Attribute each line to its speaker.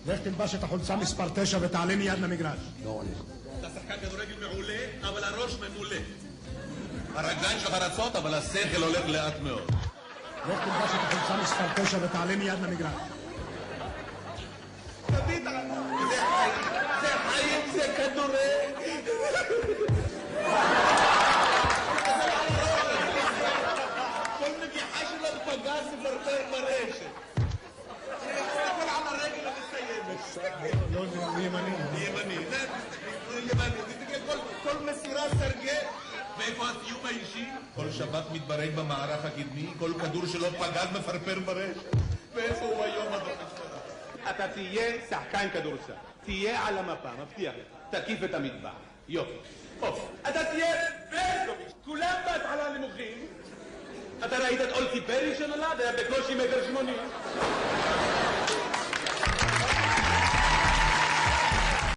Speaker 1: לך תלבש את החולצה מספר 9 ותעלה מיד למגרש.
Speaker 2: לא הולך.
Speaker 3: אתה שחקן כדורגל מעולה, אבל הראש ממולא. הרגליים שלך רצות, אבל השכל הולך לאט מאוד.
Speaker 1: לך תלבש את החולצה מספר 9 ותעלה מיד למגרש.
Speaker 3: תביא את זה חיים, זה כדורגל. כל נגיחה שלו פגז מפרפר ברשת. תסתכל על הרגל המסיימת.
Speaker 1: לא, ימני.
Speaker 3: ימני. כל מסירה סרגל. ואיפה הסיום האישי? כל שבת מתברג במערך הקדמי, כל כדור שלו פגז מפרפר ברשת. ואיפה הוא היום הדרמסטרה?
Speaker 4: אתה תהיה שחקן כדורסל, תהיה על המפה, מבטיח לך, תקיף את המטבח, יופי. אתה תהיה ברקוביץ', כולם בהתחלה נמוכים. אתה ראית את אולטי פרי שנולד, היה בקושי 1.80 מטר.